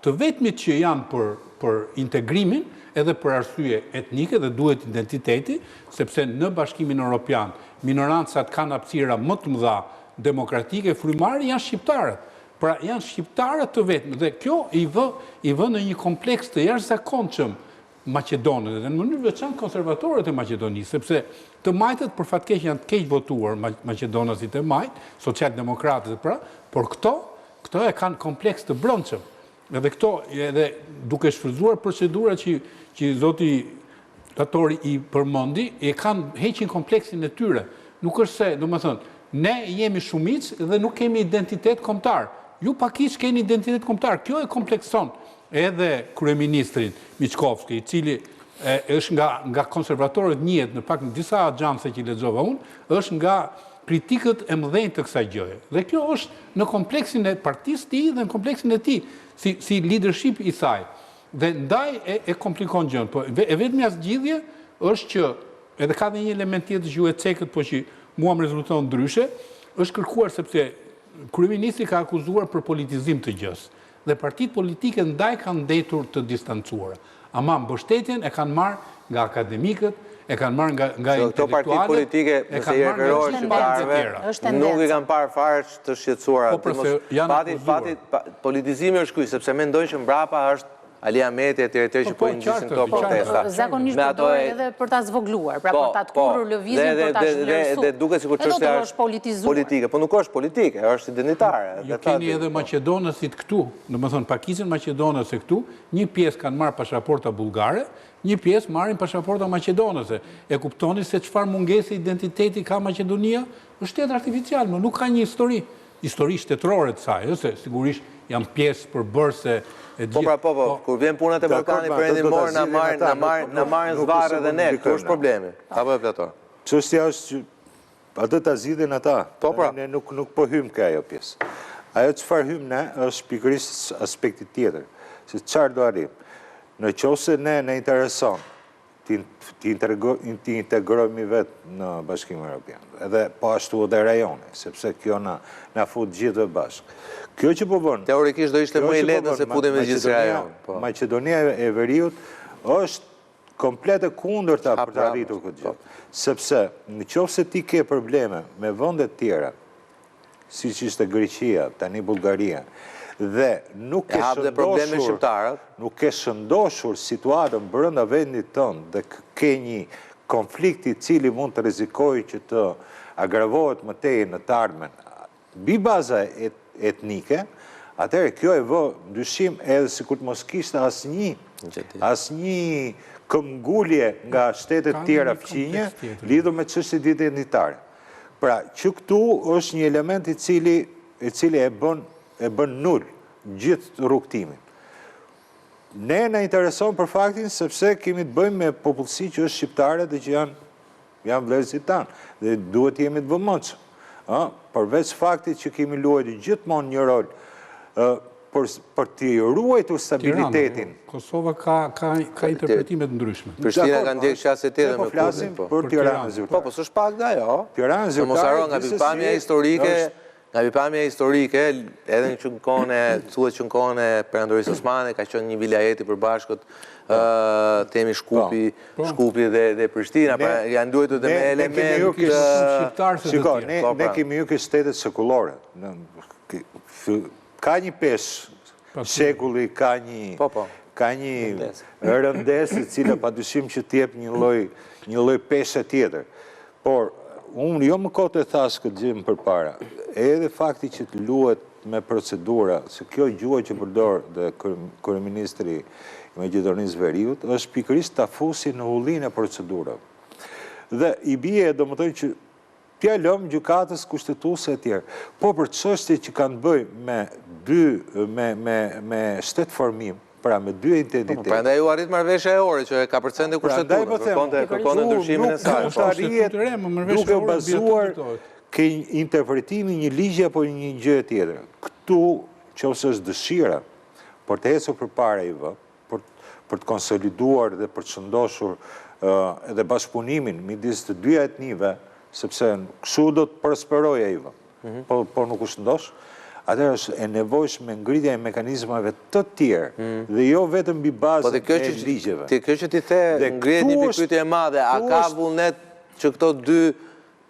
Të vetmit që janë për integrimin edhe për arsye etnike dhe duhet identiteti, sepse në Bashkimin Evropian minorancat kanë hapësira më të mëdha demokratike frymare janë shqiptarët. Pra janë shqiptarët të vetëm dhe kjo i vë në një kompleks të jashtëzakonshëm Maqedonën dhe në mënyrë veçantë konservatorët e Maqedonisë, sepse të majtët për fatkeq janë të keq votuar maqedonasit e majt, socialdemokratët pra, por këto e kanë kompleks të brendshëm. Edhe këto, edhe duke shfrytzuar procedura që zoti Tatori i përmendi, e kanë heqin kompleksin e tyre. Nuk është se, domethënë, ne jemi shumicë dhe nuk kemi identitet kombëtar. Ju pakisht keni identitet kombëtar. Kjo e komplekson edhe kryeministrin Miçkovski, i cili është nga konservatorët njihet në pak në disa agjanse që lexova unë, është nga kritikët e mëdhenj të kësaj gjëje. Dhe kjo është në kompleksin e partisë të tij dhe në kompleksin e tij si leadership i saj. Dhe ndaj e komplikon gjën. Po e vetmja zgjidhje është që edhe ka dhe një element tjetër që ju e cekët, po që mua më rezulton ndryshe, është kërkuar sepse kryeministri ka akuzuar për politizim të gjës. Dhe partitë politike ndaj kanë ndetur të distancuara. Ama mbështetjen e kanë marrë nga akademikët, e kanë marrë nga intelektualët, këto partitë politike, nëse i referohet shqiptarëve, nuk i kanë parë fare të shqetësuara. Politizimi është ky, sepse mendojnë që mbrapa është Ali Ahmeti e tjerë që po i nxisin këto protesta. Zakonisht përdoren edhe për ta zvogluar, pra për ta tkurrur lëvizjen, për ta zhvlerësuar. Dhe duket sikur çështja është politike, po nuk është politike, është identitare. Ju keni edhe maqedonasit këtu, domethënë pakicën maqedonase këtu, një pjesë kanë marrë pasaporta bullgare, një pjesë marrin pasaporta maqedonase. E kuptoni se çfarë mungese identiteti ka Maqedonia? Është shtet artificial, më nuk ka një histori shtetërore të saj, ose sigurisht janë pjesë përbërëse. Po, kur vjen punat e Ballkanit Perëndimor na marrin zvarre dhe ne, ku është problemi? Apo e Platon? Çështja është që atë ta zgjidhin ata. Ne nuk po hym ka ajo pjesë. Ajo çfarë hym ne është pikërisht aspekti tjetër, se çfarë do arrim. Në qoftë se ne intereson të integrohemi vetë në Bashkimin Evropian, edhe po ashtu edhe rajone, sepse kjo na fut gjithë bashkë. Kjo që po bën, teorikisht do ishte më i lehtë nëse futemi gjithë rajon. Maqedonia e Veriut është komplet e kundërta për të arritur këtë gjë. Sepse në qoftë se ti ke probleme me vende të tjera, siç ishte Greqia, tani Bullgaria, dhe nuk ke shëndoshur situatën brenda vendit tënd dhe ke një konflikt i cili mund të rrezikojë që të agravohet më tej në të ardhmen mbi baza etnike, atëherë kjo e vë dyshim edhe sikur të mos kishte asnjë këmbgulje nga shtetet tjera fqinje lidhur me çështjet identitare. Pra, që këtu është një element i cili e bën nul gjithë rrugtimin. Ne na intereson për faktin sepse kemi të bëjmë me popullsi që është shqiptare dhe që janë vëllezërit tanë dhe duhet jemi të vëmendshëm. Përveç faktit që kemi luajtur gjithmonë një rol për të ruajtur stabilitetin. Kosova ka interpretime të ndryshme. Prishtina ka ndjek qasje tjetër me flasim për Tiranën zyrtare. Po s'është pak dhe ajo. Tiranën zyrtare. Mos haro nga pikpamja historike, edhe në kohën thuhet që në kohën e Perandorisë Osmane ka qenë një vilajeti përbashkët temi Shkupi dhe Prishtina, pra janë duhetur dhe me element shiko, ne kemi hyrë shtetet sekullore. Ka një peshë shekulli, ka një rëndesë e cila padyshim që t'jep një lloj peshe tjetër. Por unë jo më kote thash këtë gjë më përpara. Edhe fakti që të luhet me procedura, se kjo gjuhë që përdor dhe kryeministri i Maqedonisë Veriut, është pikërisht ta fusi në ullinë e procedurave. Dhe i bie domethënë që t'ia lëm gjykatës kushtetuese e tjerë. Po për çështje që kanë bëj me shtet formim, pra me dy identitet. Prandaj u arrit marrëveshja e orë që ka përcende kushtetuese, kërkonte ndryshimin e saj. Duke bazuar ke interpretimi një ligji apo një gjë tjetër. Këtu, nëse është dëshira për të ecur përpara i vë, për të konsoliduar dhe për të shëndoshur edhe bashkëpunimin midis të dy etnive, sepse kështu do të prosperojë ai vë. Po nuk u shëndosh. atër është e nevojshme ngritja e mekanizmave të tjerë dhe jo vetëm mbi bazën e ligjeve. Kjo që ti the ngrihet një pikpyetje e madhe, a ka vullnet që këto dy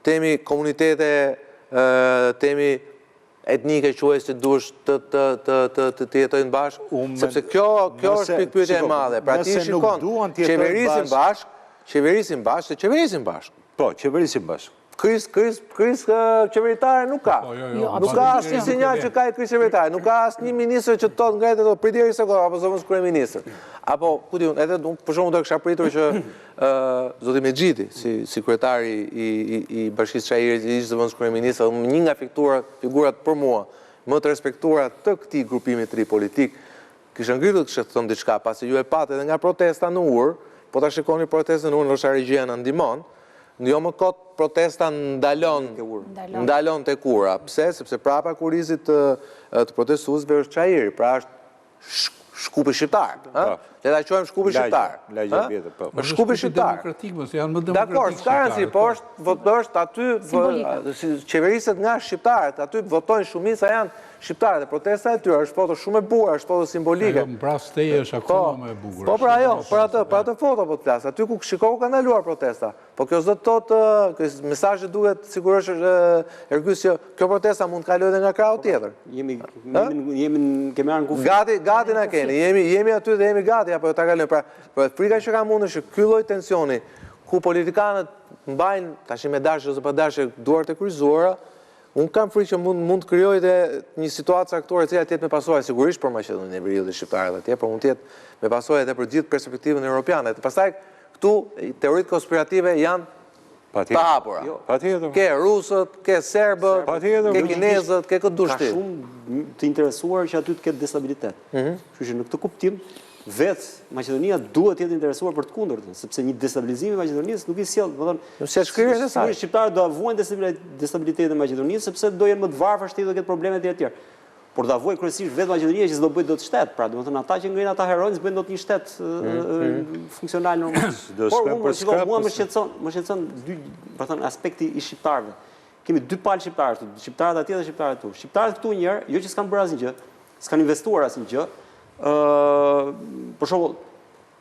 temi komunitete, temi etnike quajtur që duhesh të jetojnë bashkë, sepse kjo është pikpyetje e madhe. Pra ti shikon, qeverisin bashkë. Po, qeverisin bashkë. Kriz qeveritare nuk ka. Nuk ka asë një sinjal që ka e kriz qeveritare. Nuk ka asë një ministër që të ngajtë të pritjeri se kohë, apo zëmës kërë ministër. Apo, ku di unë, edhe për shumë të kësha pritur që Zoti Mexhiti, si kryetari i Bashkisë Çajirit, ishte zëmës kërë ministër, një nga figurat për mua, më të respektuara të këtij grupimi të ri politik, kishte ngritur të thonë diçka, pasi ju e patë edhe nga protesta në Ur, po ta shikoni protestën në Ur, ndoshta regjia na ndihmon. Jo më kot protesta ndalon të kura. Pse? Sepse prapa kurizit të protestuesve është Çajiri, pra është shkupi shqiptar. Le ta quajmë shkupi shqiptar. Shkupi shqiptar. Dakor, s'ka rëndësi, po është aty qeveriset nga shqiptarët, aty votojnë shumica janë shqiptarët, dhe protesta e tyre është foto shumë e bukur, është foto simbolike. Ajo mbras teje është akoma më e bukur. Po pra ajo, për atë foto po të flas, aty ku shikohu ka ndaluar protesta. Po kjo s'do të thotë, mesazhi duhet sigurisht Ergysio, kjo protesta mund të kalojë edhe nga krau tjetër. Kemi marrë në kufi. Gati na keni, jemi aty dhe jemi gati apo ta kalojmë. Pra frika që ka mundë është ky lloj tensioni ku politikanët mbajnë tash me dashje ose pa dashje duart e kryqëzuara. Unë kam frikë që mund të krijojë dhe një situatë caktore e cila të jetë me pasojë sigurisht për Maqedoninë e Veriut dhe shqiptarët atje, por mund të jetë me pasojë edhe për gjithë perspektivën europiane. Pastaj këtu teoritë konspirative janë të hapura. Patjetër. Ke rusët, ke serbët, ke kinezët, ke këtë dush ti. Ka shumë të interesuar që aty të ketë destabilitet. Kështu që në këtë kuptim vetë Maqedonia duhet të jetë interesuar për të kundërtën, sepse një destabilizim i Maqedonisë nuk i sjell, se shkrirë e saj. Shqiptarët do avojnë destabilitetin e Maqedonisë sepse do jenë më të varfër, shteti do ketë probleme të tjera. Por do avojë kryesisht vetë Maqedonia që s'do bëjë dot shtet, pra domethënë ata që ngrihen ata heronj s'bëjnë dot një shtet funksional normal. Por mua më shqetëson dy, për thënë aspekti i shqiptarëve. Kemi dy palë shqiptarë këtu, shqiptarët atje dhe shqiptarët këtu. Shqiptarët këtu një herë, jo që s'kan bërë asnjë gjë, s'kan investuar asnjë gjë. Për shembull,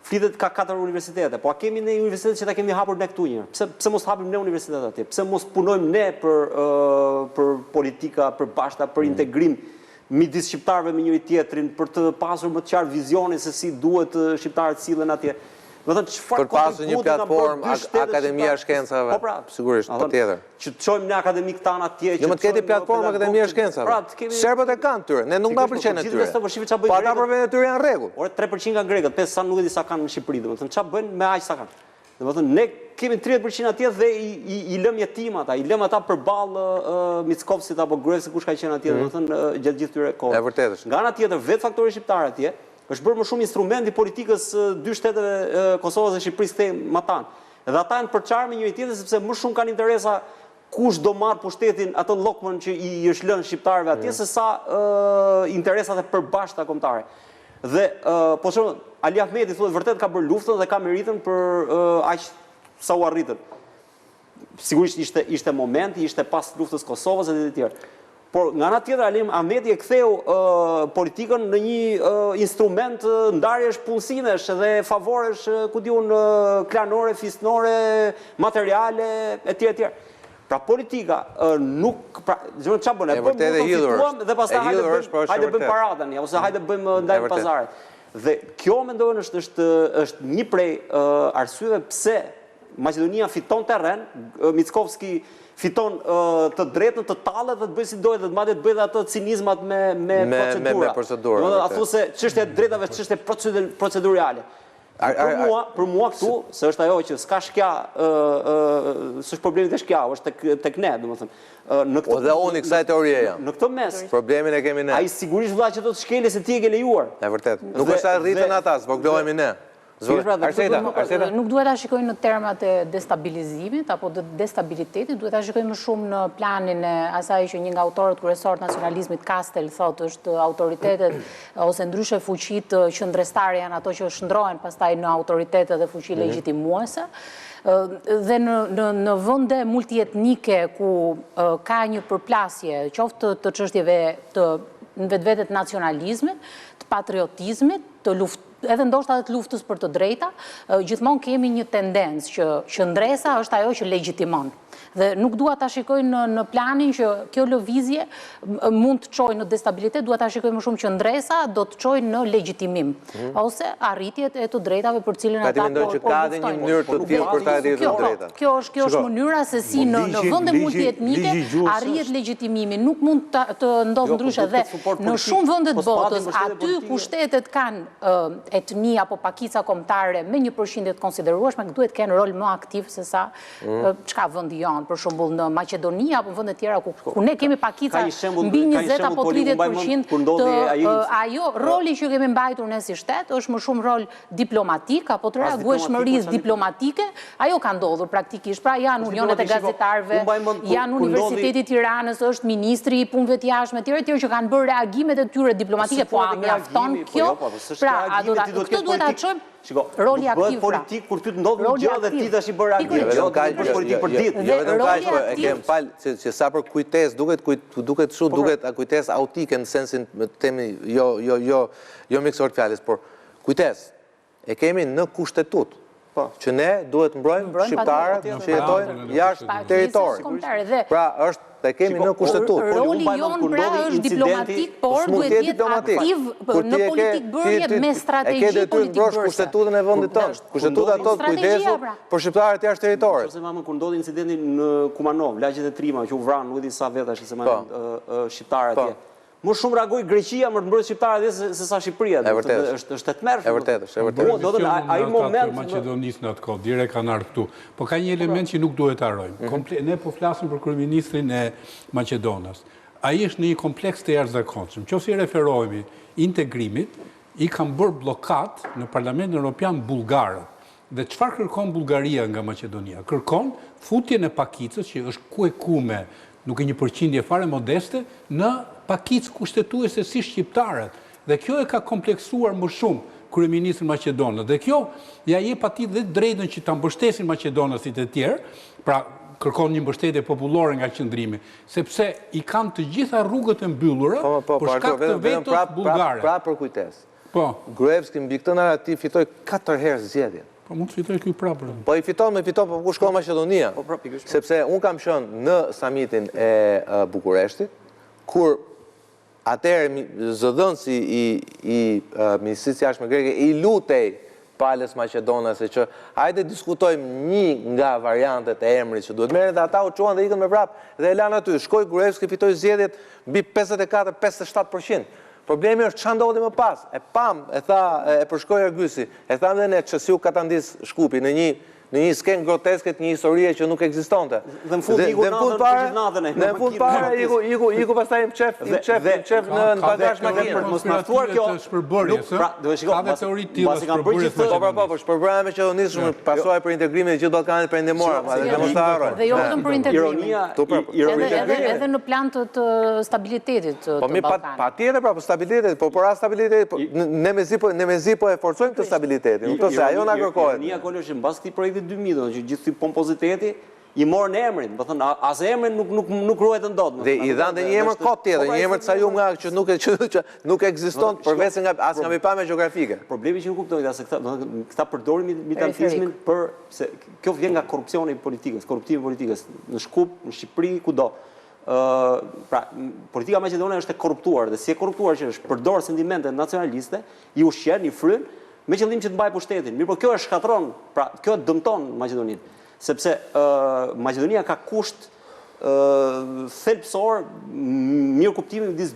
flitet ka 4 universitete, po a kemi ne universitete që ta kemi hapur ne këtu një herë? Pse mos hapim ne universitetet atje? Pse mos punojmë ne për politika, për bashkëta, për integrim midis shqiptarëve me njëri tjetrin, për të pasur më të qartë vizionin se si duhet shqiptarët sillen atje? Për pasur një platformë Akademia e Shkencave, sigurisht, patjetër. Që të çojmë ne akademik tan atje. Jo më të keti platformë Akademia e Shkencave. Serbët e kanë tyre, ne nuk na pëlqen tyre. Po ata për veten e tyre janë rregull. Ore 3% nga grekët, 5 sa nuk e di sa kanë në Shqipëri, domethënë çfarë bëjnë me aq sa kanë. Domethënë ne kemi 30% atje dhe i lëm jetim ata, i lëm ata përballë Mickovsit apo Gruevsit kush ka qenë atje, domethënë gjatë gjithë këtyre kohëve. Është vërtetë. Nga ana tjetër, vetë faktori shqiptar atje është bërë më shumë instrument i politikës dy shteteve Kosovës dhe Shqipërisë këtej matan. Dhe ata janë përçarë me njëri tjetrin sepse më shumë kanë interesa kush do marr pushtetin atë llokmën që i është lënë shqiptarëve atje se sa interesat e përbashkëta kombëtare. Dhe po shumë Ali Ahmeti thotë vërtet ka bërë luftën dhe ka meritën për aq sa u arritën. Sigurisht ishte momenti, ishte pas luftës Kosovës dhe të tjerë. Por nga ana tjetër Ali Ahmeti e ktheu politikën në një instrument ndarjesh punësimesh dhe favoresh, ku diun, klanore, fisnore, materiale etj etj. Pra politika nuk, pra, çfarë bën? Fituam dhe pastaj hajde bëjmë paradë tani, ose hajde bëjmë ndajmë pazaret. Dhe kjo mendoj është një prej arsyeve pse Maqedonia fiton terren, Mickovski fiton të drejtën të tallet dhe të bëjë si dojë dhe të madje të bëjë ato cinizmat me procedura. A thu se çështja e drejtave është çështje procedurale. Për mua këtu, se është ajo që s'ka shkja, s'është problemi të shkja, është tek ne, domethënë. Dhe unë i kësaj teorie jam. Në këtë mes, problemin e kemi ne. Ai sigurisht vëlla që do të shkelë se ti e ke lejuar. Është vërtet. Nuk është arritën ata, s'voglohemi ne. Nuk duhet ta shikojnë në termat e destabilizimit apo destabilitetit, duhet ta shikojnë më shumë në planin e asaj që një nga autorët kryesorë të nacionalizmit Kastel thotë është autoritetet ose ndryshe fuqitë qëndrestare janë ato që shndrohen pastaj në autoritetet dhe fuqi legjitimuese. Dhe në vende multietnike ku ka një përplasje, qoftë të çështjeve të në vetvetet nacionalizmit, të patriotizmit, edhe ndoshta edhe të luftës për të drejta, gjithmonë kemi një tendencë që qëndresa është ajo që legjitimon. Dhe nuk dua ta shikojnë në planin që kjo lëvizje mund të çojë në destabilitet, dua ta shikojnë më shumë qëndresa do të çojë në legjitimim, ose arritjet e të drejtave për cilën ata po mendoj që ka edhe një mënyrë të tillë për ta arritur të drejtat. Kjo është mënyra se si në vende multietnike arrihet legjitimimi, nuk mund të ndodhë ndryshe dhe në shumë vende të botës, aty ku shtetet kanë etni apo pakica kombëtare me një përqindje të konsiderueshme, duhet të kenë rol më aktiv se sa çka vendi janë. Për shembull në Maqedoni apo vende të tjera ku ne kemi pakica mbi 20 apo 30% të ajo roli që kemi mbajtur ne si shtet është më shumë rol diplomatik apo të reagueshmërisë diplomatike, ajo ka ndodhur praktikisht. Pra janë unionet e gazetarëve, janë Universiteti i Tiranës, është ministri i punëve të jashtme, etj që kanë bërë reagimet e tyre diplomatike, po a mjafton kjo? Pra, këto duhet ta çojmë roli aktiv. Politik kur ty të ndodh një gjë dhe ti tash i bën reagim. Jo politik për ditë. Jo vetëm kaq, po e kem fal që sa për kujtesë duket kujtesë autike në sensin themi jo miksor fjalës, por kujtesë e kemi në kushtetut. Që ne duhet mbrojmë shqiptarët që jetojnë jashtë territorit. Pra është e kemi në kushtetut. Roli jon pra është diplomatik, por duhet të jetë aktiv në politik bërje me strategji politik bërse. Kushtetutën e vendit tonë. Kushtetuta tot kujdesu për shqiptarët jashtë territorit. Ose mamën kur ndodhi incidenti në Kumanov, lagjet e Trima që u vranë, nuk e di sa vetash se marrin shqiptarët atje. Më shumë reagoi Greqia më të mbrojtë shqiptarët se sa Shqipëria. Është të tmerrshme. E vërtetë. Do të ai moment Maqedonisë në atë kohë, direkt kanë ardhur këtu. Po ka një element që nuk duhet ta harrojmë. Ne po flasim për kryeministrin e Maqedonës. Ai është në një kompleks të jashtëzakonshëm. Nëse referohemi integrimit, i kanë bërë bllokat në Parlamentin Evropian bullgarët. Dhe çfarë kërkon Bullgaria nga Maqedonia? Kërkon futjen e pakicës që është ku e ku me nuk e një përqindje fare modeste, në pakicë kushtetuese si shqiptarët. Dhe kjo e ka kompleksuar më shumë kryeministrin Maqedonës. Dhe kjo ja jep atij dhe drejtën që ta mbështesin maqedonasit e tjerë, pra kërkon një mbështetje popullore nga qëndrimi, sepse i kanë të gjitha rrugët e mbyllura për shkak të vetos bullgare. Pra për kujtesë. Po. Gruevski mbi këtë narrativ fitoi 4 herë zgjedhjen. Po mund të fitoj ky prapë. Po i fiton, po ku shkon Maqedonia? Sepse un kam qenë në samitin e Bukureshtit, kur atëherë zëdhënësi i Ministrisë së Jashtme greke i lutej palës maqedonase që hajde diskutojmë një nga variantet e emrit që duhet merren dhe ata u çuan dhe ikën me vrap dhe e lanë aty. Shkoi Gruevski, fitoi zgjedhjet mbi 54-57%. Problemi është ç'a ndodhi më pas. E pam, e tha, e përshkroi Ergysi. E tham dhe ne ç'siu Katandis Shkupi në një skenë groteske të një historie që nuk ekzistonte. Dhe në fund iku natën. Në fund fare iku pastaj në çef në bagazh makinë. Mos maftuar kjo shpërbërjes, ëh. Ka dhe teori të tilla shpërbërjes. Po, shpërbërja me Maqedonisë pasoi për integrimin e gjithë Ballkanit perëndimor, dhe mos ta harrojmë. Dhe jo vetëm për integrimin. Edhe në plan të stabilitetit të Ballkanit. Patjetër pra, për stabilitetin, po për stabilitet, ne mezi po e forcojmë të stabilitetin. Nuk se ajo na kërkohet. Ironia Kolosh mbas këtij projekti 2000, që gjithë pompoziteti i morën emrin, do thënë as emrin nuk ruhet dot. Dhe i dhanë një emër kot tjetër, një emër të sajum nga që nuk ekziston përveç nga as nga mipame gjeografike. Problemi që nuk kuptoj se këta përdorin militantizmin për se kjo vjen nga korrupsioni i politikës, korruptimi i politikës në Shkup, në Shqipëri, kudo. Pra, politika maqedone është e korruptuar dhe si e korruptuar që është përdor sentimente nacionaliste, i ushqen, i fryn me qëllim që të mbajë pushtetin. Mirë, por kjo e shkatron, pra kjo e dëmton Maqedoninë, sepse Maqedonia ka kusht thelbësor mirëkuptimi midis